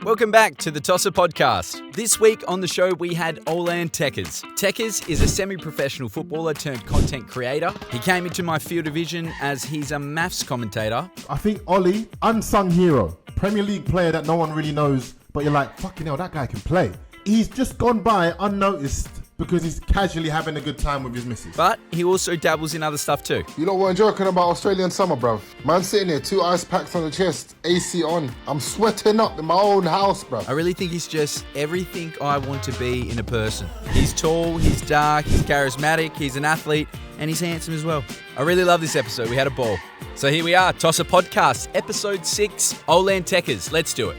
Welcome back to the Tosser Podcast. This week on the show we had Olan Tekkers. Tekkers is a semi-professional footballer turned content creator. He came into my field of vision as he's a MAFS commentator. I think Ollie, unsung hero, Premier League player that no one really knows, but you're like, fucking hell, that guy can play. He's just gone by unnoticed because he's casually having a good time with his missus. But he also dabbles in other stuff too. You know what I'm joking about Australian summer, bruv? Man sitting here, 2 ice packs on the chest, AC on. I'm sweating up in my own house, bruv. I really think he's just everything I want to be in a person. He's tall, he's dark, he's charismatic, he's an athlete, and he's handsome as well. I really love this episode. We had a ball. So here we are, Tosser Podcast, episode 6, Olan Tekkers. Let's do it.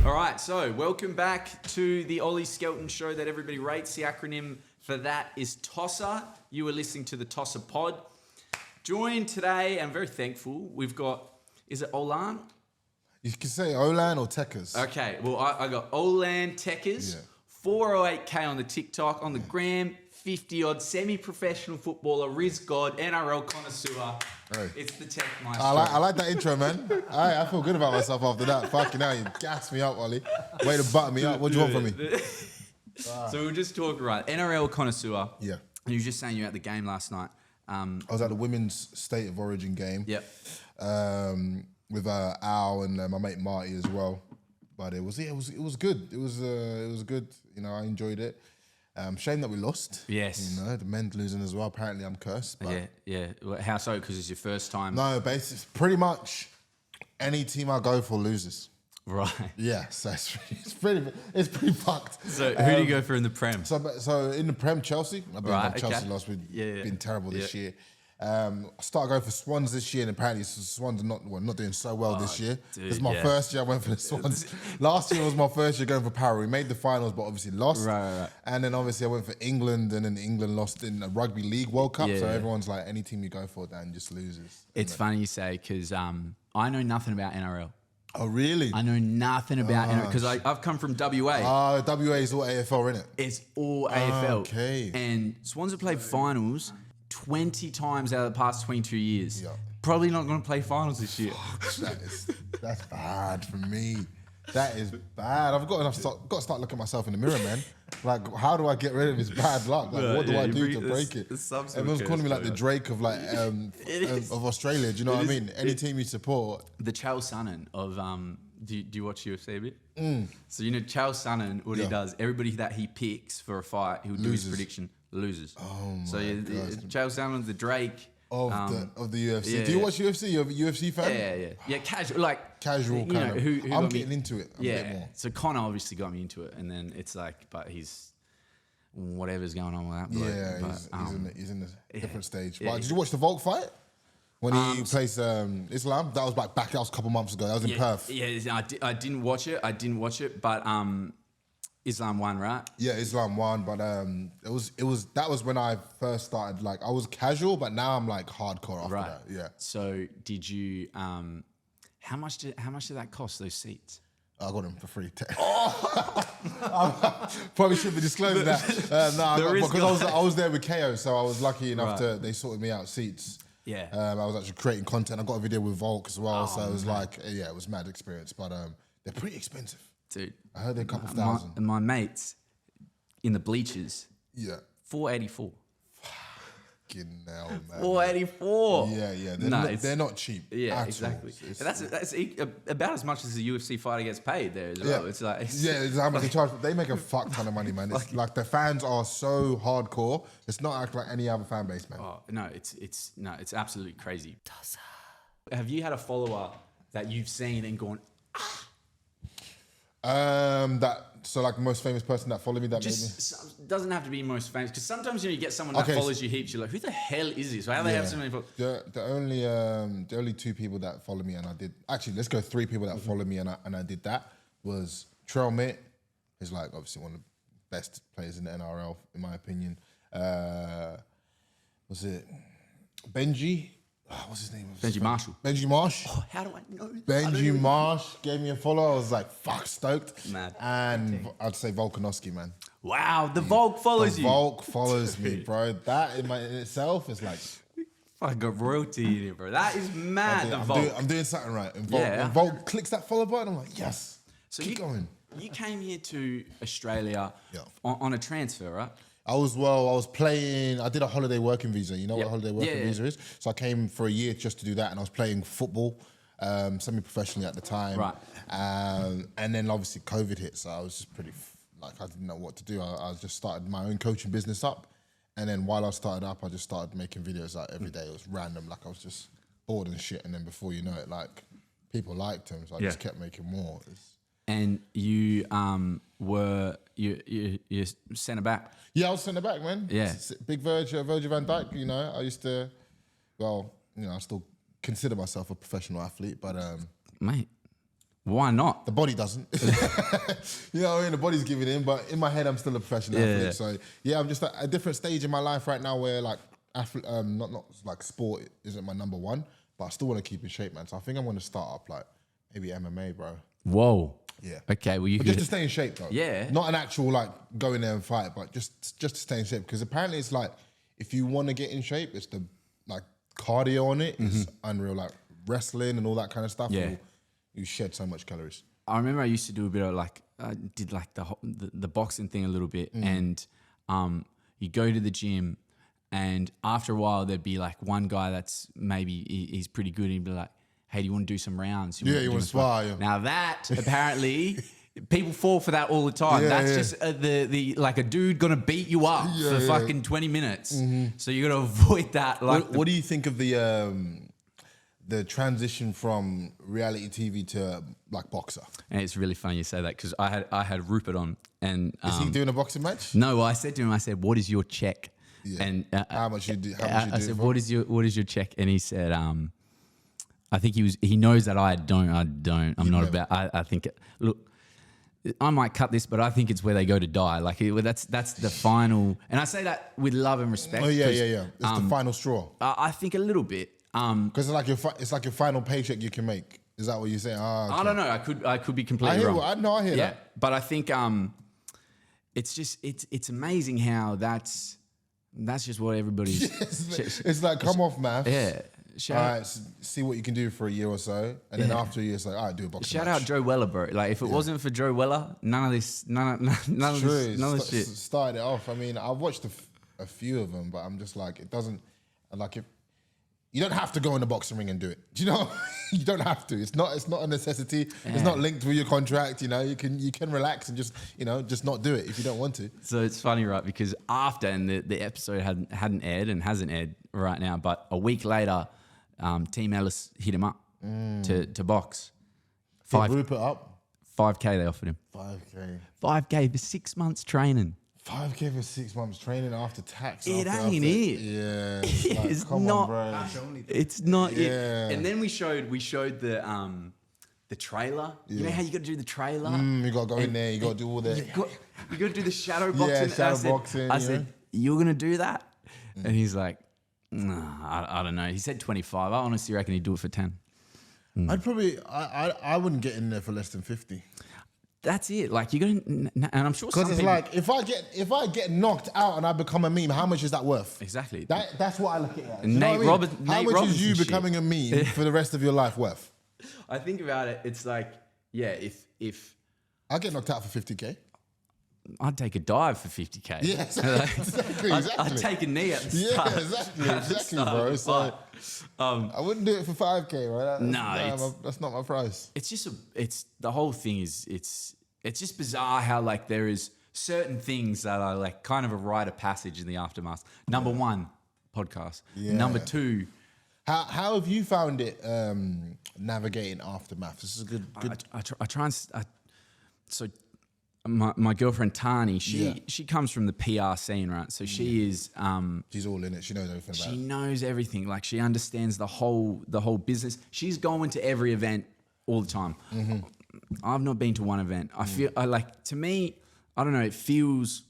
All right, so welcome back to the Ollie Skelton show that everybody rates. The acronym for that is Tosser. You are listening to the Tosser Pod. Joined today, I'm very thankful, we've got, is it Olan? You can say Olan or Tekkers. Okay, well, I got Olan Tekkers, 408k on the TikTok, on the gram, 50-odd, semi-professional footballer, rizz god, NRL Connoisseur. Hey. It's the Tech Maestro. I like that intro, man. I feel good about myself after that. Fucking hell, you gassed me up, Ollie. Way to butter me up. What do you want from me? So we were just talking, right, NRL Connoisseur. Yeah. And you were just saying you were at the game last night. I was at the Women's State of Origin game. Yep. With Al and my mate Marty as well. But it was good. It was good. You know, I enjoyed it. Shame that we lost. Yes. You know, the men losing as well. Apparently I'm cursed. But Yeah. Well, how so? Because it's your first time? No, basically, pretty much any team I go for loses. Right. Yeah, so it's pretty fucked. So who do you go for in the Prem? So in the Prem, Chelsea. I've been Right, Chelsea okay. lost. We've Yeah. been terrible this year. I started going for Swans this year, and apparently Swans are not doing so well this year. Dude, It's my first year I went for the Swans. Last year was my first year going for Power. We made the finals, but obviously lost. Right. And then obviously I went for England, and then England lost in the Rugby League World Cup. Yeah, so yeah. everyone's like, any team you go for, Dan, just loses. It's funny you say, because I know nothing about NRL. Oh, really? I know nothing about NRL, because I've come from WA. WA is all AFL, innit? It's all AFL. Okay. And Swans have played finals 20 times out of the past 22 years. Yeah. Probably not going to play finals this year. That's bad for me. That is bad. I've got to start looking at myself in the mirror, man. Like, how do I get rid of this bad luck? Like, what do I do to break it? Everyone's calling me like the Drake of of Australia. Do you know what I mean? Any team you support. The Chael Sonnen of do you watch UFC a bit? So you know Chael Sonnen, what he does, everybody that he picks for a fight, he'll do his prediction, loses. Oh my so God. Chael Sonnen, the Drake Of the UFC. yeah. Do you watch UFC? You're a UFC fan? Yeah, casual, like Casual you kind know, of. who I'm got me- getting into it a bit more. So Conor obviously got me into it, and then it's like, but he's whatever's going on with that bloke. Yeah, But, he's in a different stage. Yeah. But did you watch the Volk fight? When he plays Islam? That was back. That was a couple months ago. That was in Perth. Yeah, I didn't watch it, but Islam won, right? Yeah, Islam won, but that was when I first started. Like, I was casual, but now I'm like hardcore after that. Yeah. So did you? How much did that cost? Those seats? I got them for free. Probably shouldn't be disclosing that. Because I was there with KO, so I was lucky enough they sorted me out seats. Yeah. I was actually creating content. I got a video with Volk as well, so it was like, it was mad experience. But they're pretty expensive. Dude, I heard they're a couple thousand. My mates in the bleachers, Yeah. $484. Fucking hell, man. $484. Yeah. They're not cheap. Yeah, at all. exactly. It's- That's about as much as a UFC fighter gets paid there as well. It's like it's how much they charge. They make a fuck ton of money, man. It's like the fans are so hardcore. It's not like any other fan base, man. Oh, no, it's absolutely crazy. Have you had a follower that you've seen and gone, So like the most famous person that followed me that made me. just doesn't have to be most famous, because sometimes you get someone that Okay, follows you heaps, you're like, who the hell is this? Why do they have so many followers? The only 2 people that followed me, and I did actually. Let's go 3 people that followed me, and I did that was Trail Mitt. He's like obviously one of the best players in the NRL in my opinion. Was it Benji? What's his name? Benji Marshall. Benji Marsh. Oh, how do I know? Benji Marsh gave me a follow. I was like, fuck, stoked. Mad. And I'd say Volkanovski, man. Wow, the Volk follows you. Volk follows me, bro. That in itself is like fucking got royalty in it, bro. That is mad. I'm doing something right. When Volt clicks that follow button, I'm like, yes. So keep going. You came here to Australia on a transfer, right? I was playing, I did a holiday working visa. You know what a holiday working visa is? So I came for a year just to do that, and I was playing football, semi-professionally at the time. Right. And then obviously COVID hit, so I was just pretty, I didn't know what to do. I just started my own coaching business up. And then while I started up, I just started making videos like every day. It was random, like I was just bored and shit. And then before you know it, like people liked them, so I just kept making more. And you were you centre back. Yeah, I was centre back, man. Yeah, big Virgil van Dijk. You know, I used to. Well, you know, I still consider myself a professional athlete, but mate, why not? The body doesn't. You know what I mean? The body's giving in, but in my head, I'm still a professional athlete. Yeah. So yeah, I'm just at a different stage in my life right now where like not like sport isn't my number one, but I still want to keep in shape, man. So I think I'm going to start up like maybe MMA, bro. Whoa. Yeah. Okay. Well, just to stay in shape, though. Yeah. Not an actual like go in there and fight, but just to stay in shape. Because apparently it's like if you want to get in shape, it's the like cardio on it is unreal. Like wrestling and all that kind of stuff. Yeah. You shed so much calories. I remember I used to do a bit of like I did like the boxing thing a little bit, and you go to the gym, and after a while there'd be like one guy that's maybe he's pretty good, and he'd be like, hey, do you want to do some rounds? You want to spar? Yeah. Now that apparently people fall for that all the time. Yeah, that's just the like a dude gonna beat you up for fucking 20 minutes. So you got to avoid that. Like, what do you think of the transition from reality TV to like boxer? And it's really funny you say that because I had Rupert on, and is he doing a boxing match? No, well, I said to him, I said, what is your check? Yeah. And how much you do? I said, what is your check? And he said, I think he knows that I don't. I'm not about. I think look, I might cut this, but I think it's where they go to die. Like that's the final, and I say that with love and respect. Oh yeah. It's the final straw. I think a little bit. Because it's like your final paycheck you can make. Is that what you're saying? Oh, okay. I don't know. I could be completely wrong. I hear that. But I think it's just it's amazing how that's just what everybody's. It's like come off MAFS. Yeah. All right, see what you can do for a year or so, and then after a year, it's like, all right, do a boxing Shout match. out Joe Weller, bro. Like, if it wasn't for Joe Weller, none of this shit. Started it off. I mean, I've watched a few of them, but I'm just like, it doesn't, like, if you don't have to go in the boxing ring and do it. Do you know? You don't have to. It's not a necessity. Yeah. It's not linked with your contract. You know, you can relax and just not do it if you don't want to. So it's funny, right? Because after, and the episode hadn't aired and hasn't aired right now, but a week later, Team Ellis hit him up to box. Rupert up? 5K they offered him. 5K for 6 months training. 5K for 6 months training after tax. It ain't it. Yeah. It's not. It's not it. Yeah. And then we showed the trailer. Yeah. You know how you got to do the trailer? You got to go in there. You got to do all that. You got to do the shadow boxing. Boxing. I said, you're going to do that? And he's like, nah, I don't know. He said 25. I honestly reckon he'd do it for 10. I'd probably, I wouldn't get in there for less than 50. That's it. Like, you're going to, and I'm sure because it's like, if I get knocked out and I become a meme, how much is that worth? Exactly. That's what I look at. How much is you becoming a meme for the rest of your life worth? I think about it. It's like, yeah, if I get knocked out for 50K. I'd take a dive for 50K. Yeah, exactly. I'd take a knee at the start. Yeah, exactly, bro. So, I wouldn't do it for 5K, right? That's not my price. It's just the whole thing is it's just bizarre how like there is certain things that are like kind of a rite of passage in the aftermath. Number one, podcast. Yeah. Number two. How have you found it navigating aftermath? This is a good. I try and so. My girlfriend Tani, she comes from the PR scene, right? So she is. She's all in it. She knows everything about it. She knows everything. Like she understands the whole business. She's going to every event all the time. Mm-hmm. I've not been to one event. I feel to me, I don't know. It feels.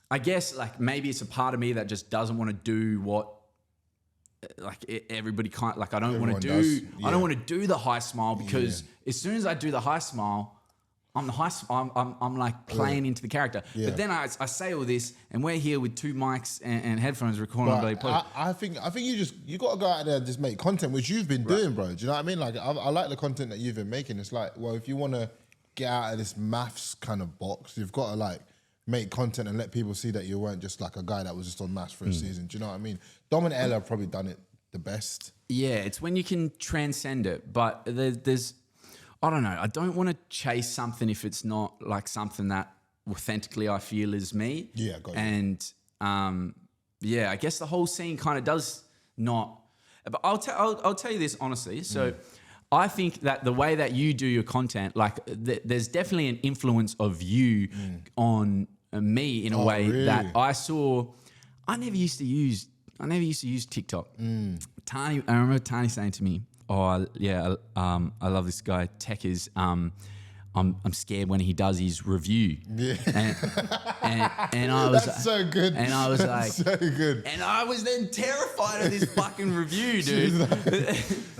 I guess like maybe it's a part of me that just doesn't want to do what. Like everybody can't. Like I don't want to do. Yeah. I don't want to do the high smile because as soon as I do the high smile. I'm like playing into the character. Yeah. But then I say all this, and we're here with 2 mics and headphones recording. I think you got to go out there and just make content, which you've been doing, bro. Do you know what I mean? Like I like the content that you've been making. It's like, well, if you want to get out of this MAFS kind of box, you've got to like make content and let people see that you weren't just like a guy that was just on MAFS for a season. Do you know what I mean? Dom and Ella have probably done it the best. Yeah, it's when you can transcend it. But there's I don't know. I don't want to chase something if it's not like something that authentically I feel is me. Yeah, got you. And I guess the whole scene kind of does not. But I'll tell you this honestly. So I think that the way that you do your content, like there's definitely an influence of you on me in a way that I saw. I never used to use TikTok. I remember Tani saying to me, "Oh yeah, I love this guy Tekkers. I'm scared when he does his review." Yeah, and I was that's so good. And I was like, so good. And I was then terrified of this fucking review, dude.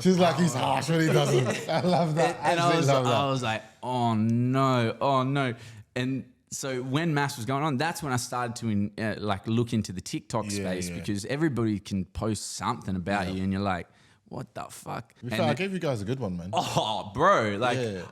She's like, he's harsh when he doesn't. I love that. And I was like, oh no. And so when MAFS was going on, that's when I started to look into the TikTok space because everybody can post something about you, and you're like, what the fuck? I gave you guys a good one, man. Oh, bro.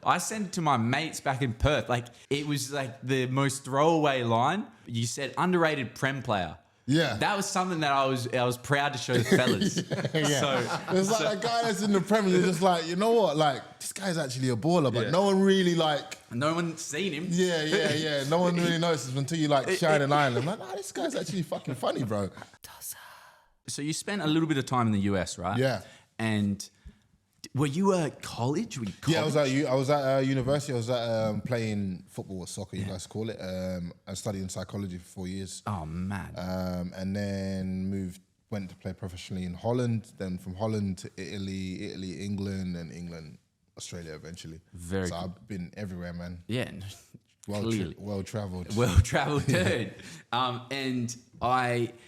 I sent it to my mates back in Perth. Like, it was like the most throwaway line. You said underrated Prem player. Yeah. That was something that I was proud to show the fellas. Yeah. So, it's like a guy that's in the Prem, you're just like, you know what? Like, this guy's actually a baller, but no one really no one's seen him. Yeah. No one really notices until you like shine an eye on him. Like, nah, this guy's actually fucking funny, bro. So you spent a little bit of time in the US, right? Yeah. And were you at college? Yeah, I was at university. I was playing football or soccer, you guys call it. I studied in psychology for 4 years. Oh, man. And then went to play professionally in Holland. Then from Holland to Italy, England, and England, Australia eventually. So I've been everywhere, man. Yeah, clearly. Well-travelled. Well-travelled dude. And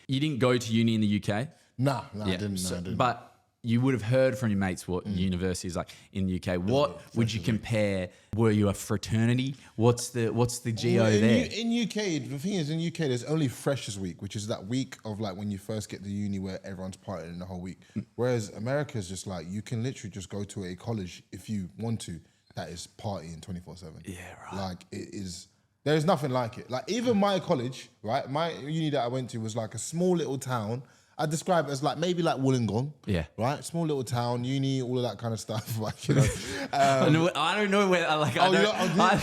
you didn't go to uni in the UK? Nah, I didn't. But you would have heard from your mates what university is like in the UK. What would you compare? Were you a fraternity? What's the GO there? In UK, the thing is, in UK, there's only Freshers Week, which is that week of like when you first get to uni where everyone's partying the whole week. Whereas America is just like, you can literally just go to a college if you want to that is partying 24/7. Yeah, right. Like it is. There's nothing like it. Like even my college, right? My uni that I went to was like a small little town. I describe it as like maybe like Wollongong, right? Small little town, uni, all of that kind of stuff. Like, you know, I don't know where. Like, Wollongong.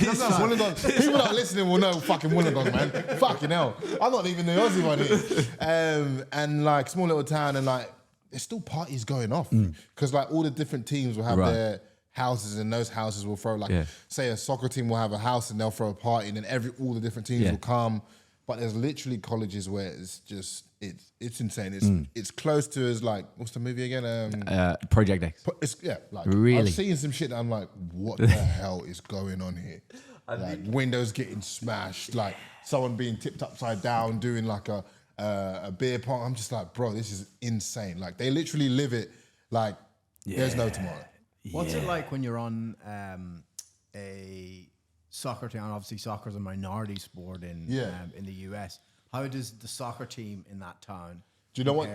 People that are listening will know fucking Wollongong, man. Fucking hell, I'm not even the Aussie one here. And like small little town, and like there's still parties going off because like all the different teams will have their houses, and those houses will throw like, say a soccer team will have a house and they'll throw a party, and then all the different teams will come. But there's literally colleges where it's just it's insane. It's close to as like, what's the movie again? Project X. Like really? I've seen some shit that I'm like, what the hell is going on here? Like windows getting smashed, like someone being tipped upside down doing like a beer pong. I'm just like, bro, this is insane. Like they literally live it like there's no tomorrow. What's it like when you're on a soccer team? Obviously, soccer is a minority sport in the US. How does the soccer team in that town? Do you know what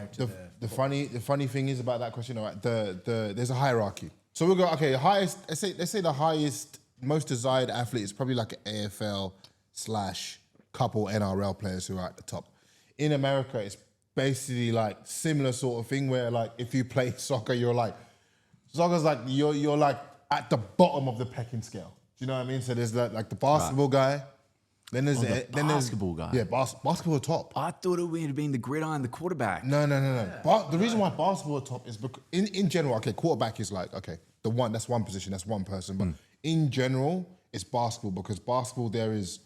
the funny thing is about that question? All right, there's a hierarchy. So we'll go highest. Let's say the highest, most desired athlete is probably like an AFL / couple NRL players who are at the top. In America, it's basically like similar sort of thing where like if you play soccer, soccer's like you're like at the bottom of the pecking scale. Do you know what I mean? So there's like the basketball guy. Then there's basketball guy. Yeah, basketball top. I thought it would have been the gridiron, the quarterback. No. The reason why basketball top is because in general, quarterback is like that's one position, that's one person. But in general, it's basketball because basketball it's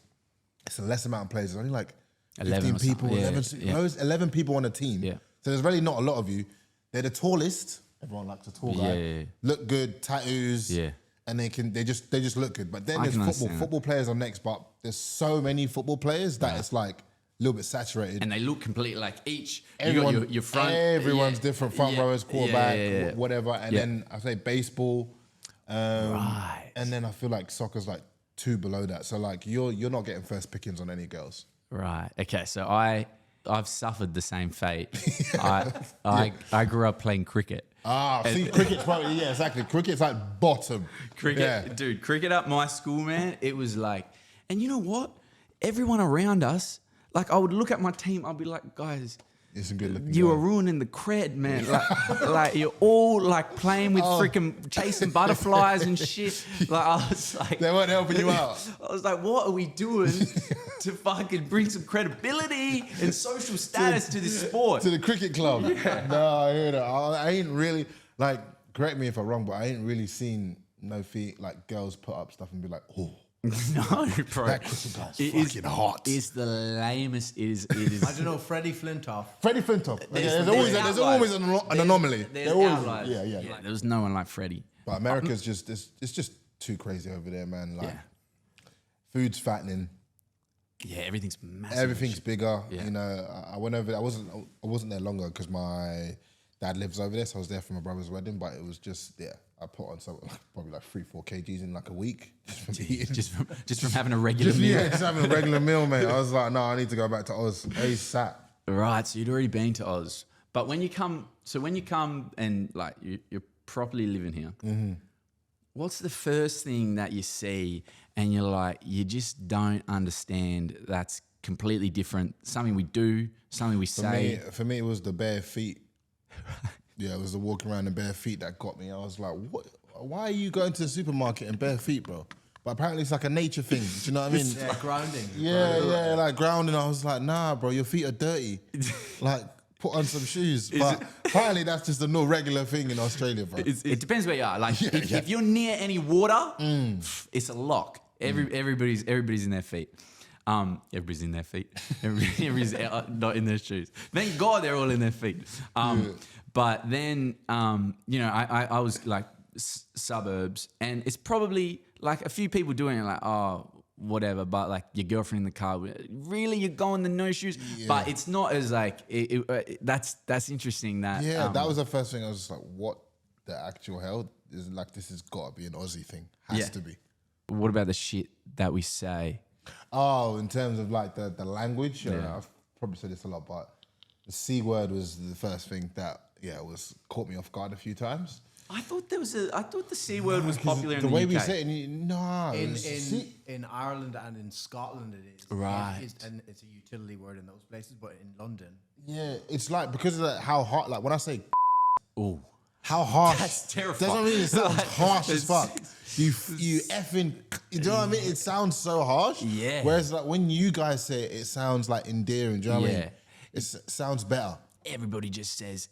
a less amount of players. There's only like 15 people, 11 people on a team. Yeah. So there's really not a lot of you. They're the tallest. Everyone likes a tall guy. Yeah. Look good, tattoos. Yeah. And they just look good. But then there's football. Football players are next, but there's so many football players that it's like a little bit saturated. And they look completely like each. Everyone, you got your front. Everyone's different. Front rowers, quarterback, whatever. And then I say baseball. Right. And then I feel like soccer's like two below that. So like you're not getting first pickings on any girls. Right. Okay. So I've suffered the same fate. I grew up playing cricket. See, cricket's probably, yeah, exactly. Cricket's like bottom. Dude, cricket at my school, man, it was like, and you know what? Everyone around us, like, I would look at my team, I'd be like, guys, it's a good looking you guy. are ruining the cred, man. Like you're all like playing with freaking chasing butterflies and shit. Like I was like, they weren't helping you out. I was like, what are we doing to fucking bring some credibility and social status to this sport? To the cricket club. Yeah. No, I hear that. I ain't really, like, correct me if I'm wrong, but I ain't really seen no feet, like girls put up stuff and be like, oh. No, bro. That cricket guy's fucking hot. It's the lamest. It is. I don't know, Freddie Flintoff. There's always an anomaly. There's outliers. Yeah. There was no one like Freddie. But America's just, it's just too crazy over there, man. Like, food's fattening. Yeah, everything's massive. Everything's bigger. Yeah. You know, I went over there. I wasn't there longer because my dad lives over there, so I was there for my brother's wedding. But it was just I put on probably like 3-4 kgs in like a week just from having a regular meal. Yeah, just having a regular meal, mate. I was like, no, I need to go back to Oz ASAP. Right, so you'd already been to Oz, but when you come and like you're properly living here, what's the first thing that you see and you're like, you just don't understand? That's completely different. Something we do, something we say. For me, it was the bare feet. Yeah, it was the walking around in bare feet that got me. I was like, what? Why are you going to the supermarket in bare feet, bro? But apparently it's like a nature thing. Do you know what I mean? Yeah, grounding. Yeah, like grounding. I was like, nah, bro, your feet are dirty. Like, put on some shoes. But apparently that's just a no regular thing in Australia, bro. It depends where you are. Like, if you're near any water, it's a lock. Everybody's in their feet. Everybody's in their feet. Everybody's not in their shoes. Thank God they're all in their feet. But then, you know, I was like suburbs, and it's probably like a few people doing it, like, oh, whatever. But like your girlfriend in the car, really, you're going the no shoes. Yeah. But it's not as like that's interesting. That that was the first thing. I was just like, what the actual hell is like? This has got to be an Aussie thing. Has to be. What about the shit that we say? Oh, in terms of like the language, I've probably said this a lot, but the C word was the first thing that was caught me off guard a few times. I thought the C word was popular in the UK. The way we say it, in Ireland and in Scotland it is. Right. And it's a utility word in those places, but in London. Yeah, it's like because of how hard, like when I say, oh, how harsh. That's terrifying. Doesn't mean it sounds harsh as fuck. You effing, you know what I mean? It sounds so harsh. Yeah. Whereas like when you guys say it, it sounds like endearing. Do you know what I mean? It sounds better. Everybody just says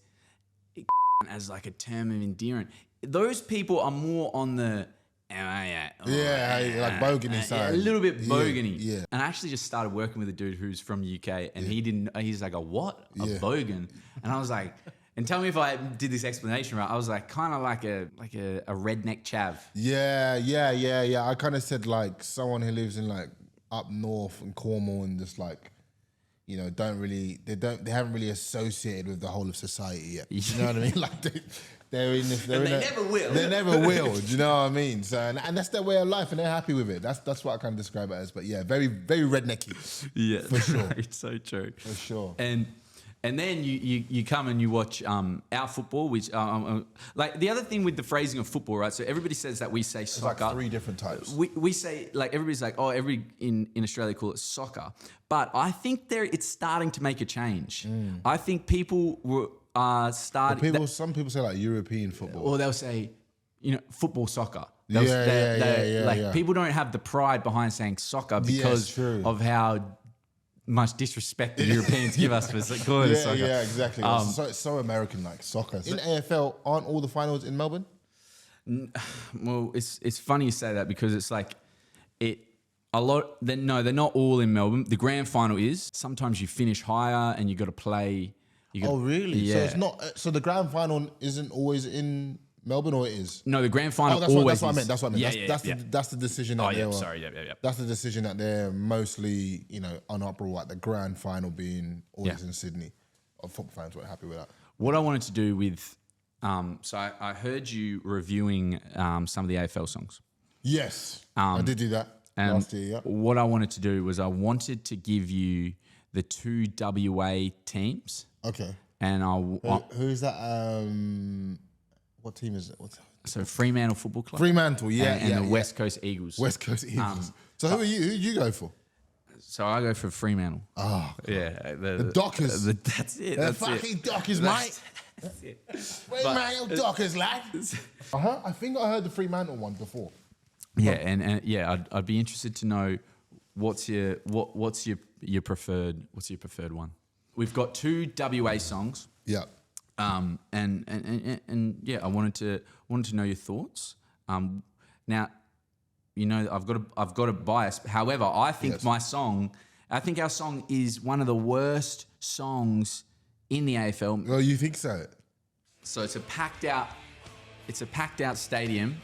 it as like a term of endearing. Those people are more on the like Bogan side. A little bit Bogan-y. Yeah. And I actually just started working with a dude who's from UK, and he's like, a what? A Bogan? And I was like, and tell me if I did this explanation right. I was like, kind of like a redneck chav. Yeah. I kind of said like someone who lives in like up north in Cornwall and just like, you know, they haven't really associated with the whole of society yet. You know what I mean? Like they never will. They never will. Do you know what I mean? So and that's their way of life, and they're happy with it. That's what I kind of describe it as. But yeah, very very rednecky. Yeah, for sure. It's so true. For sure. And then you come and you watch our football, which like the other thing with the phrasing of football, right? So everybody says that we say soccer. It's like 3 different types. We say, like, everybody's like, oh, in Australia call it soccer, but I think it's starting to make a change. I think people were starting. Some people say like European football, or they'll say, you know, football soccer. Yeah. People don't have the pride behind saying soccer because of how much disrespect the Europeans give us for calling it soccer. Yeah, exactly. It's so American like soccer. In AFL, aren't all the finals in Melbourne? Well, it's funny you say that because it's like they're not all in Melbourne. The grand final is. Sometimes you finish higher and you got to play. Oh, really? Yeah. So it's not. So the grand final isn't always in Melbourne, or it is? No, the grand final that's always. That's what I meant. That's what I meant. Yeah, that's the decision. That That's the decision that they're mostly, you know, unuproar at. The grand final being always in Sydney. Football fans weren't happy with that. What I wanted to do with, so I heard you reviewing some of the AFL songs. Yes, I did do that. And Last year, yeah. what I wanted to do was I wanted to give you the 2 WA teams. Okay. And who's that? What team is it? So Fremantle Football Club. Fremantle, yeah. And the West Coast Eagles. West Coast Eagles. So who do you go for? So I go for Fremantle. Oh. Yeah. The Dockers. That's it. The fucking Dockers, mate. That's it. Fremantle Dockers, lad. I think I heard the Fremantle one before. Yeah, and I'd be interested to know what's your preferred one. We've got 2 WA songs. Yeah. And yeah, I wanted to know your thoughts. Now, I've got a bias. However, I think our song is one of the worst songs in the AFL. Well, you think so? So it's a packed out stadium.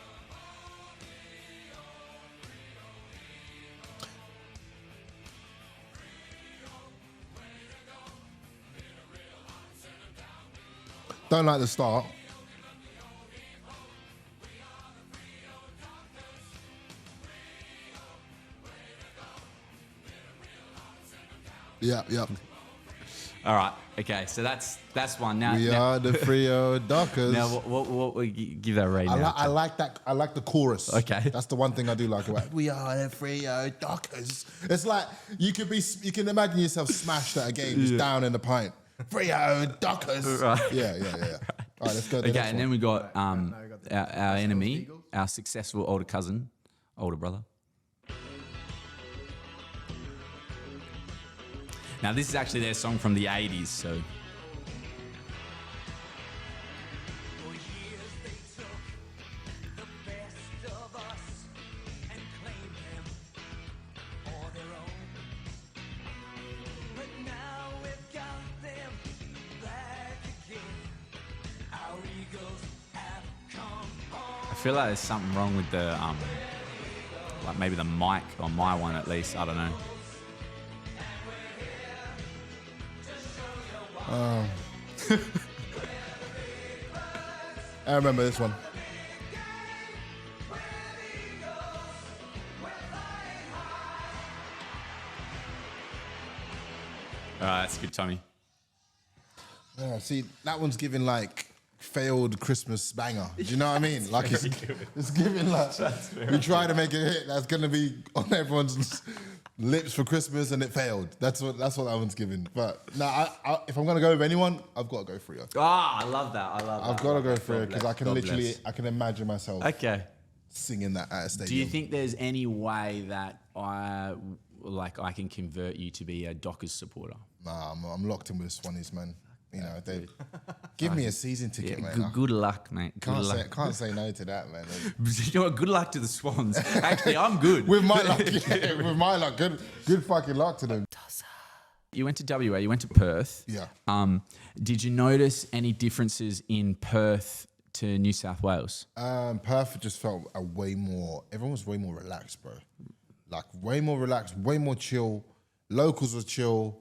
Don't like the start. Yeah. All right. Okay. So that's one. Now We are the Frio Dockers. Now, what would you give that rating? I like that. I like the chorus. Okay. That's the one thing I do like about it. We are the Frio Dockers. It's like you can imagine yourself smashed at a game, just down in the pint. Frio Dockers. Right. Yeah. All right, let's go. Okay, and then we got our enemy, our successful older cousin, older brother. Now, this is actually their song from the 80s, so... I feel like there's something wrong with the, like maybe the mic on my one at least, I don't know. I remember this one. All right, that's good, Tommy. Yeah, see, that one's giving like failed Christmas banger. Do you know what I mean? Like it's giving like we try to make a hit that's gonna be on everyone's lips for Christmas and it failed. That's what that one's giving. But no, if I'm gonna go with anyone, I've got to go Freo. I love that. I've got to go Freo because I can I can imagine myself singing that at a stadium. Do you think there's any way that I can convert you to be a Dockers supporter? Nah, I'm locked in with the Swannies, man. You know, they give me a season ticket, man. Good luck, mate. Can't say no to that, man. You know what? Good luck to the Swans. Actually, I'm good. With my luck, with my luck, good fucking luck to them. You went to WA. You went to Perth. Yeah. Did you notice any differences in Perth to New South Wales? Perth just felt everyone was way more relaxed, bro. Like way more relaxed, way more chill. Locals were chill.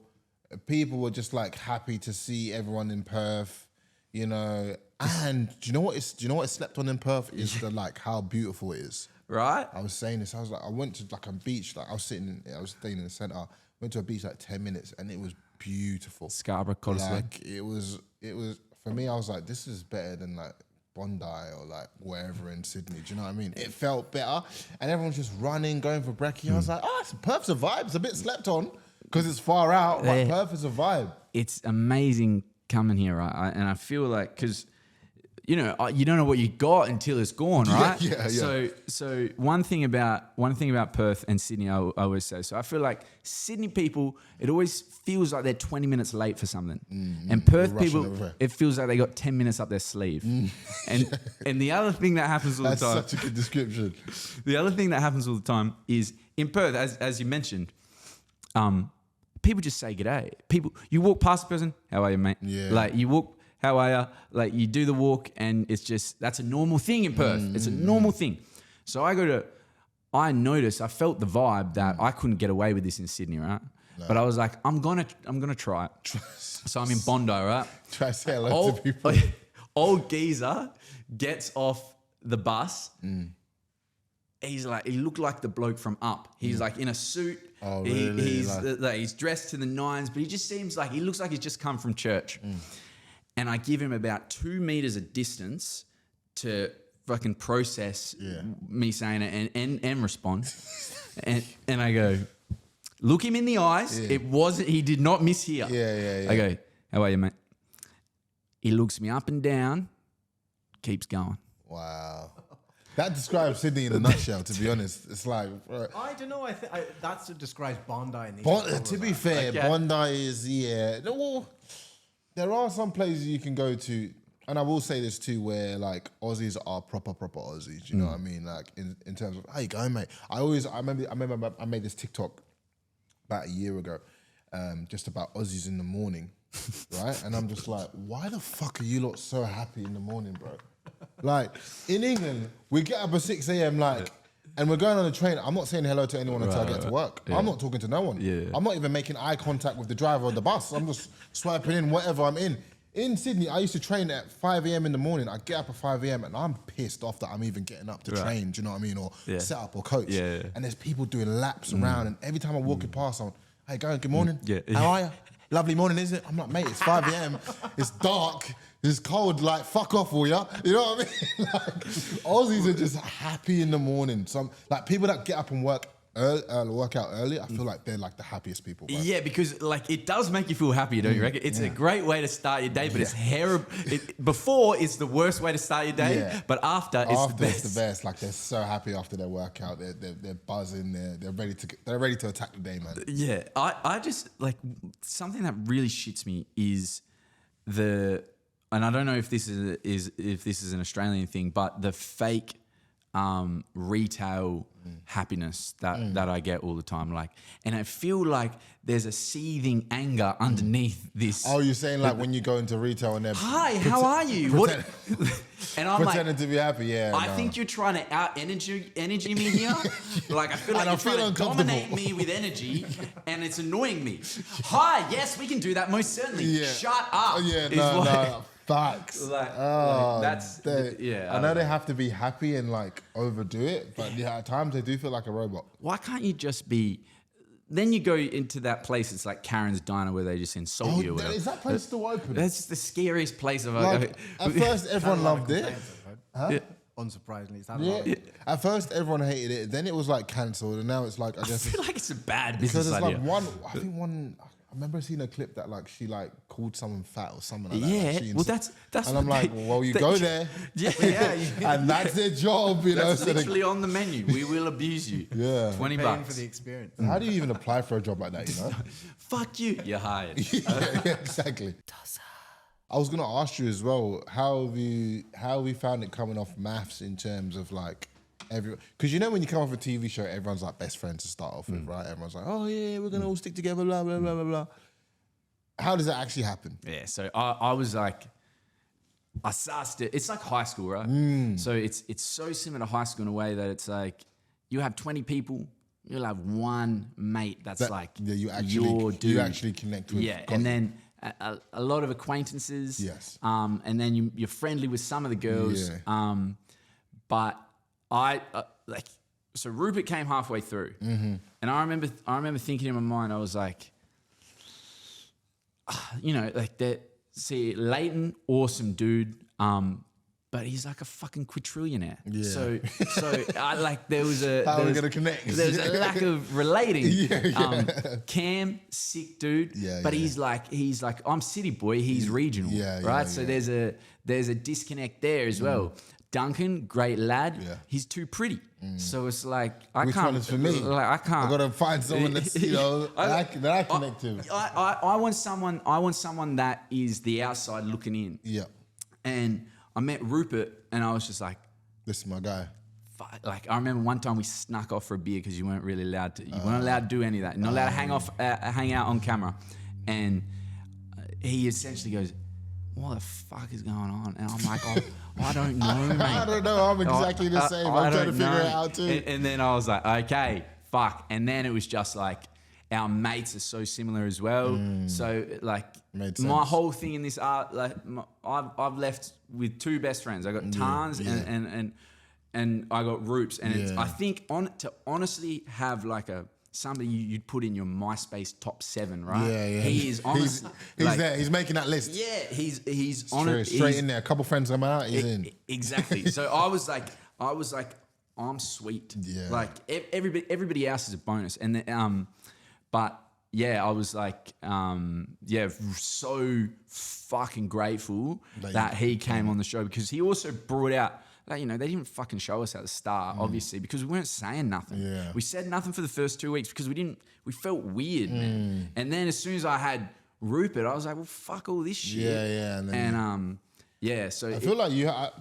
People were just like happy to see everyone in Perth, you know. And do you know what is slept on in Perth is the like how beautiful it is. Right. I was saying this. I was like, I went to like a beach. Like I was staying in the centre. Went to a beach like 10 minutes, and it was beautiful. Scarborough, Cottesloe. Like it was for me. I was like, this is better than like Bondi or like wherever in Sydney. Do you know what I mean? It felt better, and everyone's just running, going for brekkie. I was like, Perth's a vibe. It's a bit slept on. Because it's far out, but Perth is a vibe. It's amazing coming here, right? And I feel like, because, you know, you don't know what you got until it's gone, right? Yeah. So one thing about Perth and Sydney, I always say, so I feel like Sydney people, it always feels like they're 20 minutes late for something. And Perth people, it feels like they got 10 minutes up their sleeve. And the other thing that happens all the time. That's such a good description. The other thing that happens all the time is in Perth, as you mentioned, people just say g'day. You walk past a person, how are you, mate? Yeah. Like you walk, how are you? Like you do the walk, and it's just that's a normal thing in Perth. It's a normal thing. So I felt the vibe that I couldn't get away with this in Sydney, right? No. But I was like, I'm gonna try it. So I'm in Bondi, right? Try to say hello to people. Old geezer gets off the bus. he's like, he looked like the bloke from Up. He's like in a suit. Oh, really? He's dressed to the nines, but he just seems like, he looks like he's just come from church. And I give him about 2 meters of distance to fucking process me saying it and respond. and I go, look him in the eyes. He did not mishear. Yeah. I go, how are you, mate? He looks me up and down, keeps going. Wow. That describes Sydney in a nutshell, to be honest. It's like... Bro. I don't know. That's what describes Bondi. To be fair, Bondi is, well, there are some places you can go to, and I will say this too, where like Aussies are proper Aussies. You know what I mean? Like in terms of, how you going, mate? I remember I made this TikTok about a year ago, just about Aussies in the morning, right? And I'm just like, why the fuck are you lot so happy in the morning, bro? Like in England, we get up at 6 a.m. and we're going on the train. I'm not saying hello to anyone until I get to work. I'm not talking to no one. I'm not even making eye contact with the driver of the bus. I'm just swiping in whatever I'm in. In Sydney, I used to train at 5 a.m. in the morning. I get up at 5 a.m. and I'm pissed off that I'm even getting up to train. Do you know what I mean? Or set up or coach. And there's people doing laps around. And every time I'm walking past, I'm, hey, going, good morning. How are you? Lovely morning, isn't it? I'm like, mate, it's 5 a.m. It's dark. It's cold, like, fuck off, will ya? You know what I mean? Like, Aussies are just happy in the morning. Some, like, people that get up and work out early, I feel like they're, like, the happiest people. Right? Yeah, because, like, it does make you feel happy, don't you reckon? It's a great way to start your day, but it's terrible. Before, it's the worst way to start your day, but after, it's the best. It's the best. Like, they're so happy after their workout. They're buzzing. They're ready to attack the day, man. Yeah, I just, like, something that really shits me is and I don't know if this is an Australian thing, but the fake retail happiness that I get all the time, like, and I feel like there's a seething anger underneath this. Oh, you're saying like when you go into retail and they're hi, how are you? And I'm pretending to be happy. Yeah, I think you're trying to out energy me here. Like I feel like you're trying to dominate me with energy, and it's annoying me. Hi, yes, we can do that most certainly. Yeah. Shut up. Yeah, no. Facts. That's I know they have to be happy and like overdo it, but at times they do feel like a robot. Why can't you just be? Then you go into that place. It's like Karen's Diner where they just insult you. Or whatever. Is that place still open? That's just the scariest place I've like, ever. At first, everyone loved it. Huh? Yeah. Unsurprisingly, it's had a lot. At first, everyone hated it. Then it was like cancelled, and now it's like I guess feel like it's a bad business because it's idea. like one. I remember seeing a clip that like she like called someone fat or something like that. Yeah, well that's and I'm like, well, you go there, and that's their job, you know. That's literally on the menu. We will abuse you. Yeah, $20 for the experience. How do you even apply for a job like that? You know, fuck you. You're hired. yeah, exactly. I was gonna ask you as well. How have you found it coming off MAFS in terms of like. Because you know when you come off a TV show, everyone's like best friends to start off with, right? Everyone's like, oh yeah, we're gonna all stick together, blah blah blah blah blah. How does that actually happen? Yeah, so I was like, I sussed it. It's like high school, right? So it's so similar to high school in a way that it's like you have 20 people, you'll have one mate that's like you your dude. You actually connect with. Yeah, and then a lot of acquaintances. Yes. And then you're friendly with some of the girls. Yeah. But so Rupert came halfway through, and I remember thinking in my mind, I was like, you know, like that. See, Leighton, awesome dude, but he's like a fucking quadrillionaire. Yeah. So I like there was a how are we gonna connect? There's a lack of relating. Cam, sick dude, but he's like I'm city boy, he's regional, right? So there's a disconnect there as well. Duncan, great lad. Yeah. He's too pretty. So it's like Which one is for me? Like I can't. I gotta find someone that's that I connect to. I want someone that is the outside looking in. Yeah. And I met Rupert, and I was just like, "This is my guy." Like I remember one time we snuck off for a beer because you weren't really allowed to. You weren't allowed to do any of that. You're not allowed to hang out on camera. And he essentially goes, what the fuck is going on? And I'm like, I don't know, mate. I don't know. I'm exactly the same. I'm trying to figure it out too. And then I was like, okay, fuck. And then it was just like, our mates are so similar as well. So like, my whole thing in this art, like, I've left with two best friends. I got Tarns and and I got Ruperts, and it's, I think to honestly have like somebody you'd put in your MySpace top 7, right? Yeah. He is honestly he's like, there. He's making that list. Yeah, he's on it. Straight in there. A couple friends come out. He's in. Exactly. So I was like, I'm sweet. Yeah. Like everybody else is a bonus, and then, but yeah, I was like, so fucking grateful that he came on the show, because he also brought out. Like, you know, they didn't fucking show us at the start, obviously, because we weren't saying nothing. Yeah. We said nothing for the first 2 weeks because we felt weird, man. And then as soon as I had Rupert, I was like, well, fuck all this shit. Yeah. And so I feel like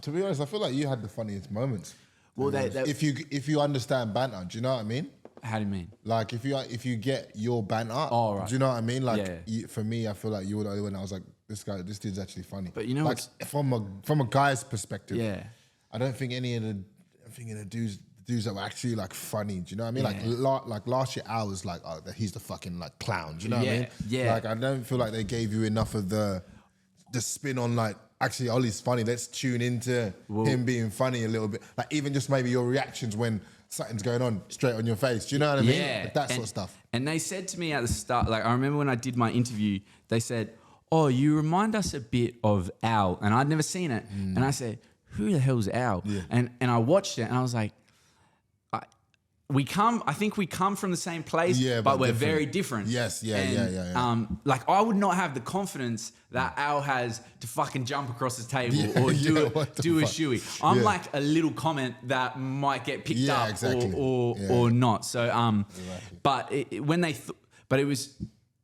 to be honest, I feel like you had the funniest moments. Well, if you understand banter, do you know what I mean? How do you mean? Like if you get your banter, right. do you know what I mean? Like for me, I feel like you were the only one. I was like, this dude's actually funny. But you know, like from a guy's perspective, yeah. I don't think any of the dudes that were actually like funny. Do you know what I mean? Like last year, I was like, oh, he's the fucking like clown. Do you know what I mean? Yeah. Like I don't feel like they gave you enough of the spin on like, actually Ollie's funny. Let's tune into him being funny a little bit. Like even just maybe your reactions when something's going on straight on your face. Do you know what I mean? Yeah. Like that sort of stuff. And they said to me at the start, like I remember when I did my interview, they said, oh, you remind us a bit of Al. And I'd never seen it. And I said, who the hell's Al? Yeah. And I watched it and I was like, I think we come from the same place, but we're very different. Yes, like I would not have the confidence that Al has to fucking jump across the table or do a shoey. I'm like a little comment that might get picked up or not. So, but it was.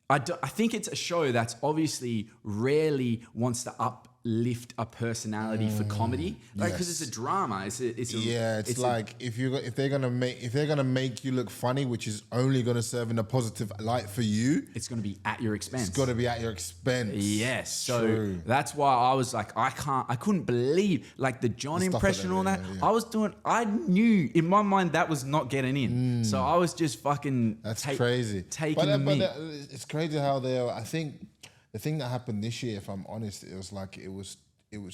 I think it's a show that's obviously rarely wants to uplift a personality for comedy, like because it's a drama. It's like if they're gonna make you look funny, which is only gonna serve in a positive light for you, it's gonna be at your expense. It's gotta be at your expense. Yes, so that's why I was like, I couldn't believe like the John impression and all that. Yeah. I knew in my mind that was not getting in, so I was just fucking. That's crazy. Taking the meat. It's crazy how I think the thing that happened this year, if I'm honest, it was like it was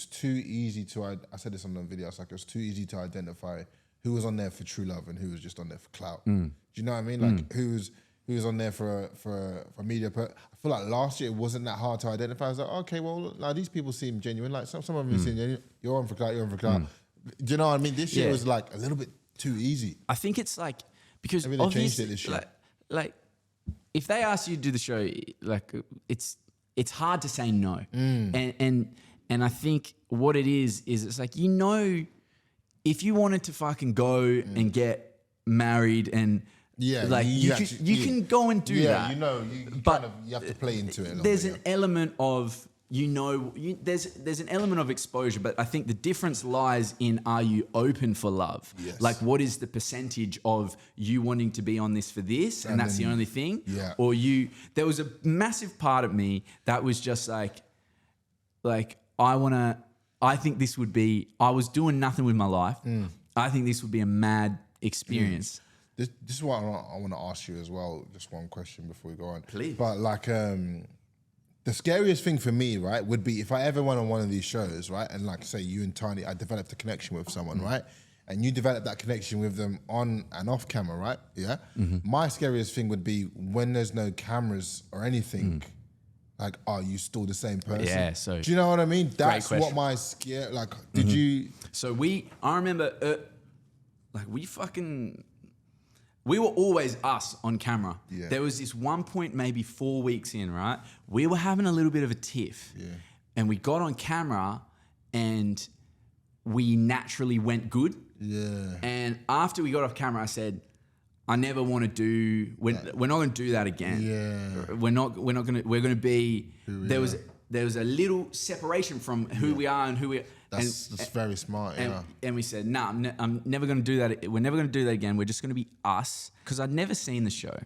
too easy to. I said this on the video. It's like it was too easy to identify who was on there for true love and who was just on there for clout. Do you know what I mean? Like who was on there for media. I feel like last year it wasn't that hard to identify. I was like, okay, well, like these people seem genuine. Like some of them seem genuine. You're on for clout. You're on for clout. Do you know what I mean? This year was like a little bit too easy. I think it's like because maybe they changed it this year. Like if they ask you to do the show, like it's hard to say no. And I think what it is it's like, you know, if you wanted to fucking go and get married and like you can go and do that. You know, you have to play into it. There's an element of there's an element of exposure, but I think the difference lies in, are you open for love? Yes. Like what is the percentage of you wanting to be on this for this and that's the only thing? Yeah. Or there was a massive part of me that was just like I think this would be, I was doing nothing with my life. I think this would be a mad experience. This is what I want to ask you as well. Just one question before we go on. Please. But like, the scariest thing for me, right, would be if I ever went on one of these shows, right, and like say you and Tiny, I developed a connection with someone, right, and you develop that connection with them on and off camera, right? Yeah. My scariest thing would be when there's no cameras or anything. Like, are you still the same person? Yeah. So do you know what I mean? That's what my scare. Like, did you? So I remember, we were always us on camera. Yeah. There was this one point, maybe 4 weeks in, right? We were having a little bit of a tiff. Yeah. And we got on camera and we naturally went good. Yeah. And after we got off camera, I said, I never want to do, we're not going to do that again. Yeah. We're going to be, there was a little separation from who we are and who we are. That's very smart, and we said, nah, I'm never going to do that. We're never going to do that again. We're just going to be us. Because I'd never seen the show.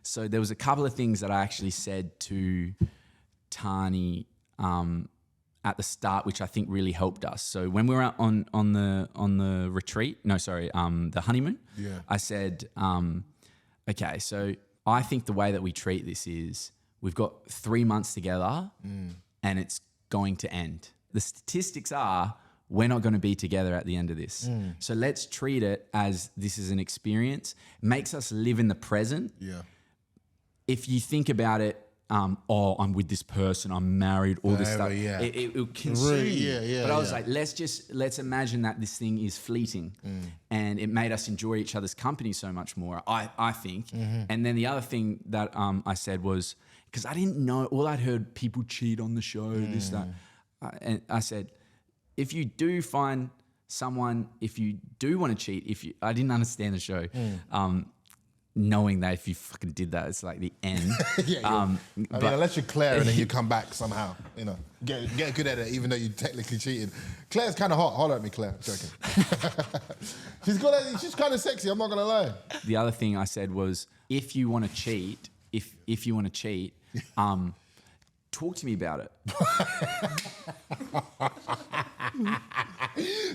So there was a couple of things that I actually said to Tani at the start, which I think really helped us. So when we were out on the retreat, the honeymoon, I said, okay, so I think the way that we treat this is we've got 3 months together and it's going to end. The statistics are we're not going to be together at the end of this. So let's treat it as this is an experience. Makes us live in the present. Yeah. If you think about it, I'm with this person, I'm married, all this stuff. Yeah. It will consume you. Yeah, but I was like, let's imagine that this thing is fleeting, and it made us enjoy each other's company so much more. I think. And then the other thing that I said was, because I didn't know, all I'd heard people cheat on the show, this that, and I said, if you do find someone, if you do want to cheat, I didn't understand the show. Knowing that if you fucking did that, it's like the end. I mean, unless you're Claire and then you come back somehow, you know, get good at it, even though you technically cheated. Claire's kind of hot. Holler at me, Claire. Joking. She's kind of sexy. I'm not gonna lie. The other thing I said was, if you want to cheat, if you want to cheat, talk to me about it.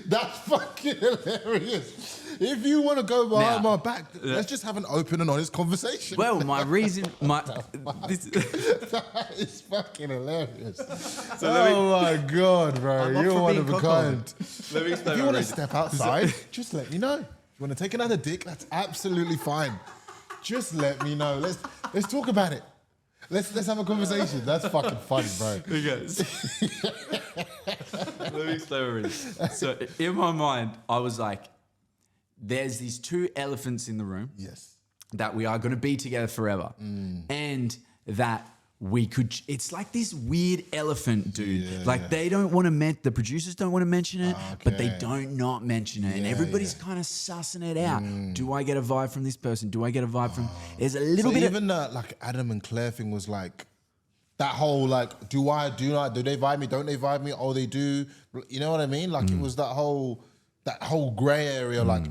That's fucking hilarious. If you want to go behind my back, let's just have an open and honest conversation. Well, my reason, that is fucking hilarious. My God, bro. You're one of a kind. Let me explain. If you want to step outside, just let me know. If you want to take another dick, that's absolutely fine. Just let me know. Let's talk about it. Let's have a conversation. That's fucking funny, bro. Let me explain what it is. So in my mind, I was like, there's these two elephants in the room. Yes. That we are going to be together forever. And that we could, it's like this weird elephant, dude. They don't want to, the producers don't want to mention it, but they don't not mention it. And everybody's kind of sussing it out. Do I get a vibe from this person? Do I get a vibe from, there's a little bit even like Adam and Claire thing was like, that whole like, do they vibe me? Don't they vibe me? Oh, they do. You know what I mean? Like it was that whole gray area, like,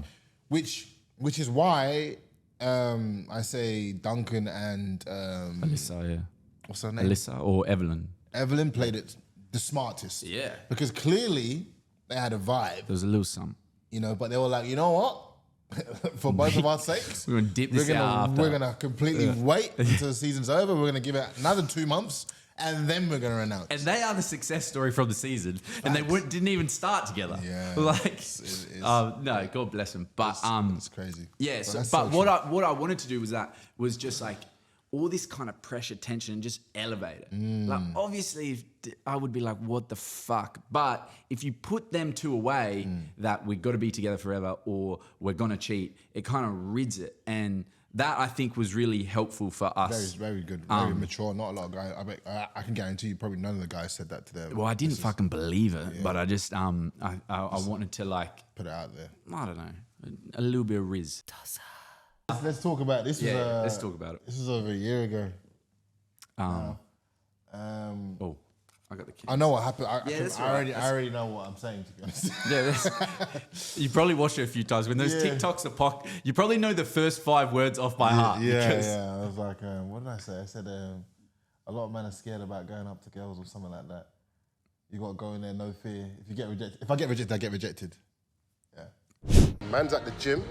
which is why I say Duncan and Alyssa, yeah. What's her name? Alyssa or Evelyn. Evelyn played it the smartest. Yeah. Because clearly they had a vibe. There was a little something. You know, but they were like, you know what? For both of our sakes, we're going to dip this out after. We're going to completely wait until the season's over. We're going to give it another 2 months, and then we're going to announce. And they are the success story from the season. Facts. And they didn't even start together. Yeah. Like, no, God bless them. But it's crazy. Yeah. But what I wanted to do was just like all this kind of pressure, tension, and just elevate it. Like obviously, I would be like, what the fuck? But if you put them two away, that we've got to be together forever or we're gonna cheat, it kind of rids it. And that I think was really helpful for us. Very, very good. Very mature. Not a lot of guys. I can guarantee you, probably none of the guys said that to them. Well, I didn't fucking believe it, but I just I wanted to like put it out there. I don't know, a little bit of rizz. Let's talk about this. Let's talk about it. This is over a year ago. I got the kids. I know what happened. I already know what I'm saying, to be honest. You probably watched it a few times. When those TikToks are you probably know the first 5 words off by heart. Yeah. I was like, what did I say? I said, a lot of men are scared about going up to girls or something like that. You got to go in there, no fear. If I get rejected, I get rejected. Yeah. Man's at the gym.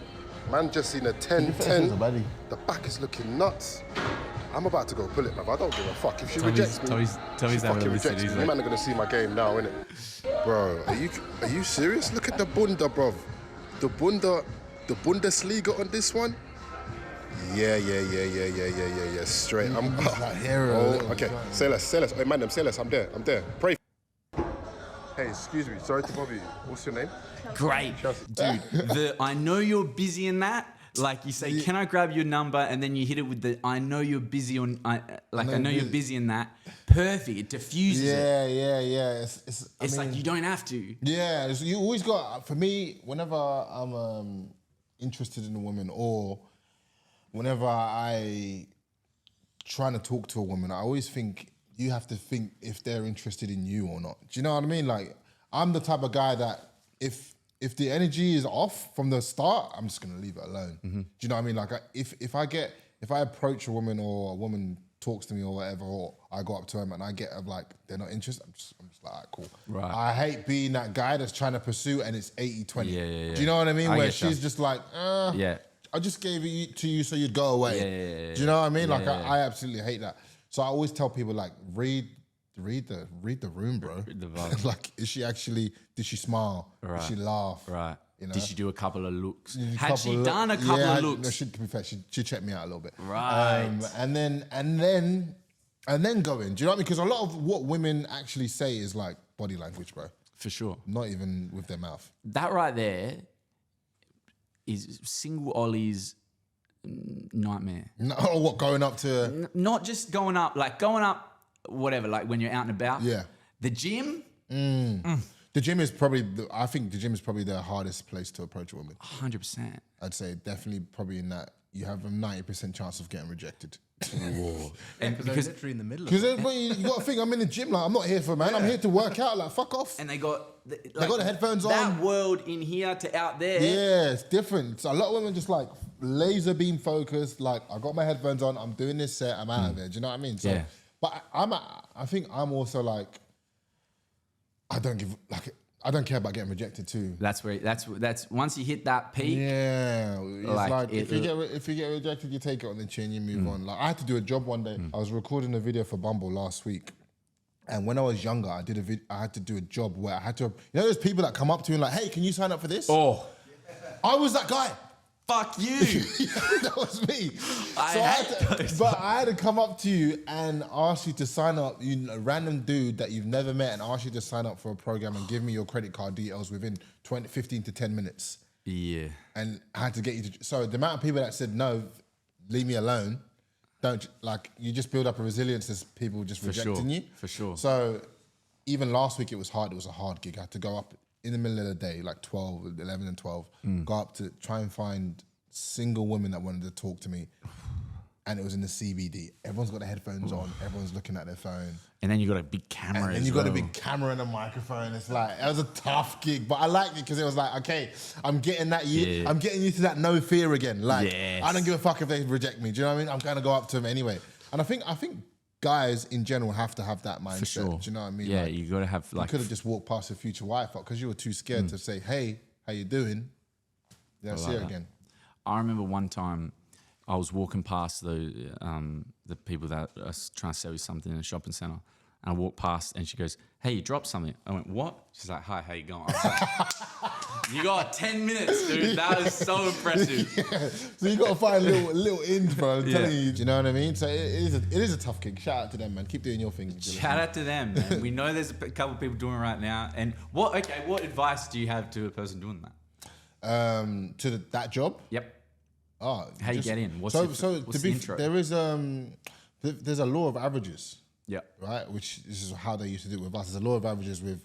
Man just seen a 10-10. The back is looking nuts. I'm about to go pull it, man. I don't give a fuck. If she rejects me, she fucking rejects me. You man are going to see my game now, innit? Bro, are you serious? Look at the bunda, bro. The Bundesliga on this one? Yeah. Straight. I'm hero. Okay. Say less. Hey, man, say less. I'm there. Pray. Hey, excuse me. Sorry to bother you. What's your name? Great. Dude, I know you're busy in that. Like you say, can I grab your number? And then you hit it with the, I know you're busy on, I know you're busy in that. Perfect. It diffuses it. Yeah. It's like you don't have to. Yeah. You always got, for me, whenever I'm interested in a woman or whenever I trying to talk to a woman, I always think you have to think if they're interested in you or not. Do you know what I mean? Like, I'm the type of guy that if the energy is off from the start, I'm just gonna leave it alone. Do you know what I mean? Like, if I approach a woman or a woman talks to me or whatever, or I go up to them and I get like they're not interested, I'm just like, alright, cool. Right. I hate being that guy that's trying to pursue and it's 80-20. Yeah. Do you know what I mean? Where she's just like, yeah. I just gave it to you so you'd go away. Yeah. Do you know what I mean? I absolutely hate that. So I always tell people, like, read read the room, bro. The vibe. Like, did she smile? Right. Did she laugh? Right. You know? Did she do a couple of looks? Did Had she done a couple of looks? No, to be fair, she checked me out a little bit. Right. And then go in. Do you know what I mean? Because a lot of what women actually say is like body language, bro. For sure. Not even with their mouth. That right there is single Ollie's nightmare. No, what, going up to... Not just going up, whatever, like when you're out and about. Yeah. The gym? The gym is probably, I think the gym is probably the hardest place to approach a woman. 100%. I'd say definitely probably in that you have a 90% chance of getting rejected. Whoa. And because they're literally in the middle of Because it. you got to think, I'm in the gym, like, I'm not here for man, I'm here to work out, like, fuck off. And they got... They got the headphones on. That world in here to out there. Yeah, it's different. So a lot of women just like laser beam focused, like, I got my headphones on, I'm doing this set, I'm out of there. Do you know what I mean? So, Yeah. But I think I'm also like, I don't care about getting rejected too. That's once you hit that peak. Yeah, it's like if you get rejected, you take it on the chin, you move on. Like, I had to do a job one day. I was recording a video for Bumble last week, and when I was younger, I had to do a job where I had to. You know, there's people that come up to you and like, "Hey, can you sign up for this?" Oh, I was that guy. fuck you. That was me. I had to come up to you and ask you to sign up, a random dude that you've never met, and ask you to sign up for a program and give me your credit card details within 15 to 10 minutes. Yeah. And I had to get you to... So the amount of people that said, no, leave me alone, you just build up a resilience as people just rejecting you. For sure. So even last week it was hard. It was a hard gig. I had to go up in the middle of the day, like 11 and 12, go up to try and find single women that wanted to talk to me. And it was in the CBD. Everyone's got their headphones on. Everyone's looking at their phone. And then you got a big camera. And then you got a big camera and a microphone. It's like, it was a tough gig, but I liked it because it was like, okay, I'm getting used to that no fear again. Like, I don't give a fuck if they reject me. Do you know what I mean? I'm gonna go up to them anyway. And I think guys in general have to have that mindset. For sure. Do you know what I mean? Yeah, like, you got to have like... You could have just walked past your future wife because you were too scared to say, hey, how you doing? Yeah, see her again. I remember one time I was walking past the people that are trying to sell you something in a shopping centre. And I walked past and she goes, hey, you dropped something. I went, what? She's like, hi, how you going? I was like, you got 10 minutes, dude. That is so impressive. Yeah. So you got to find little ins, bro. I'm telling you. Do you know what I mean? So it is a tough gig. Shout out to them, man. Keep doing your thing. Shout out to them, man. We know there's a couple of people doing it right now. And what advice do you have to a person doing that? That job? Yep. Oh, how you get in? What's the intro? There is there's a law of averages. Yeah. Right. Which this is how they used to do it with us. There's a law of averages with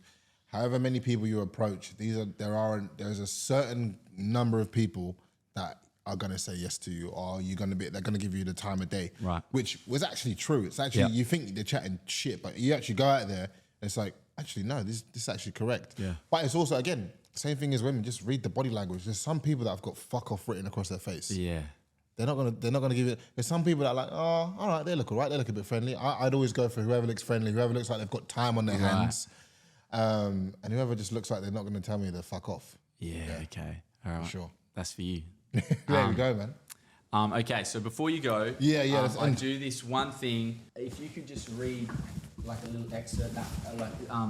however many people you approach. There's a certain number of people that are gonna say yes to you, or they're gonna give you the time of day. Right. Which was actually true. It's actually you think they're chatting shit, but you actually go out there and it's like, actually no, this is actually correct. Yeah. But it's also again. Same thing as women. Just read the body language. There's some people that have got "fuck off" written across their face. Yeah, they're not gonna give it. There's some people that are like, oh, all right, they look all right. They look a bit friendly. I'd always go for whoever looks friendly, whoever looks like they've got time on their hands, and whoever just looks like they're not gonna tell me to fuck off. Yeah. Okay. All right. Sure. That's for you. There we go, man. Okay, so before you go, I do this one thing. If you could just read like a little excerpt,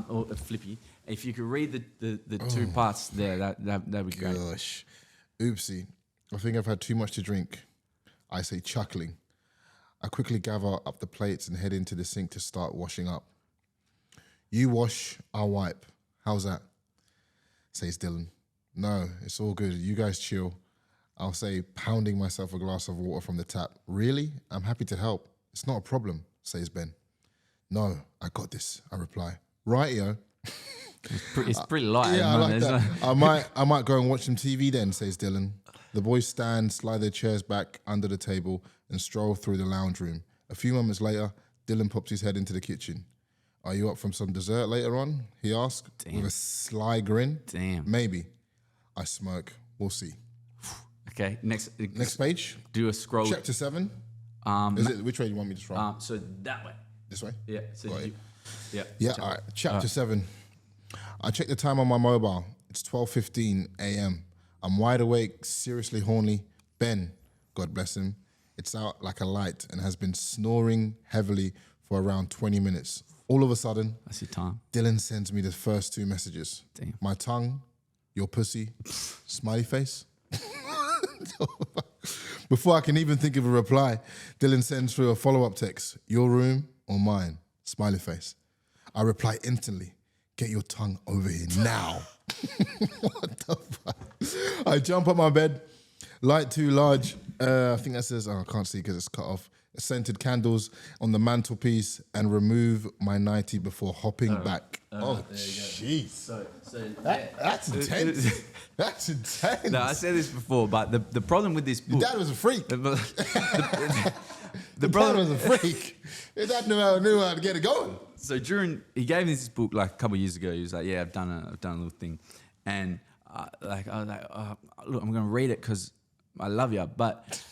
or a flippy. If you could read the two parts there, that'd be great. Gosh, oopsie. I think I've had too much to drink. I say chuckling. I quickly gather up the plates and head into the sink to start washing up. You wash, I'll wipe. How's that? Says Dylan. No, it's all good. You guys chill. I'll say, pounding myself a glass of water from the tap. Really? I'm happy to help. It's not a problem, says Ben. No, I got this, I reply. Rightio. It's pretty light. Yeah, I like that. I might go and watch some TV then, says Dylan. The boys stand, slide their chairs back under the table and stroll through the lounge room. A few moments later, Dylan pops his head into the kitchen. Are you up from some dessert later on? He asks with a sly grin. Damn. Maybe. I smirk. We'll see. Okay, next page. Do a scroll. Chapter 7. Which way do you want me to scroll? So that way. This way? Yeah. So Yeah, all right. Chapter 7. I check the time on my mobile. It's 12:15 a.m. I'm wide awake, seriously horny. Ben, God bless him, it's out like a light and has been snoring heavily for around 20 minutes. All of a sudden, That's your time. Dylan sends me the first 2 messages. Damn. My tongue, your pussy, smiley face. Before I can even think of a reply, Dylan sends through a follow-up text. Your room or mine? Smiley face. I reply instantly. Get your tongue over here now. What the fuck? I jump up my bed. Light too large. I think that says, I can't see because it's cut off. Scented candles on the mantelpiece and remove my nightie before hopping back. Jeez. That's intense. That's intense. No, I said this before, but the problem with this book... Your dad was a freak. The Your dad was a freak. Your dad knew how to get it going. So he gave me this book like a couple of years ago. He was like, yeah, I've done a little thing. And I was like, look, I'm going to read it because I love you. But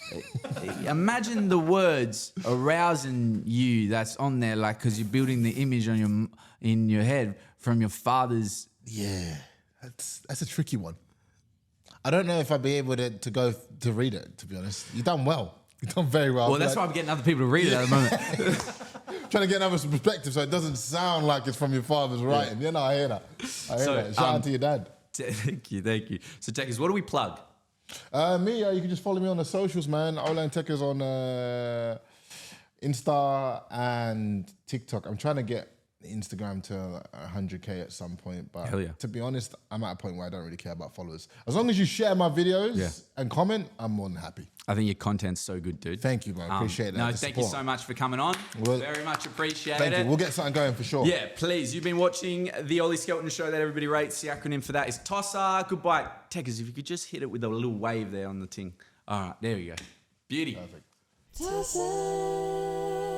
imagine the words arousing you that's on there, like, because you're building the image in your head from your father's. Yeah, that's a tricky one. I don't know if I'd be able to go to read it, to be honest. You've done well. You've done very well. Well, that's why I'm getting other people to read it at the moment. Trying to get another perspective so it doesn't sound like it's from your father's writing. Yeah, no, I hear that. Shout out to your dad. Thank you. So, Tekkers, what do we plug? Me, you can just follow me on the socials, man. Olan Tekkers on Insta and TikTok. I'm trying to get Instagram to 100K at some point, but to be honest, I'm at a point where I don't really care about followers. As long as you share my videos and comment, I'm more than happy. I think your content's so good, dude. Thank you, man. Appreciate that. No, thank you so much for coming on. Very much appreciate it. Thank you. We'll get something going for sure. Yeah, please. You've been watching the Ollie Skelton show that everybody rates. The acronym for that is TOSSA. Goodbye. Tekkers, if you could just hit it with a little wave there on the thing. All right, there we go. Beauty. Perfect. TOSSA.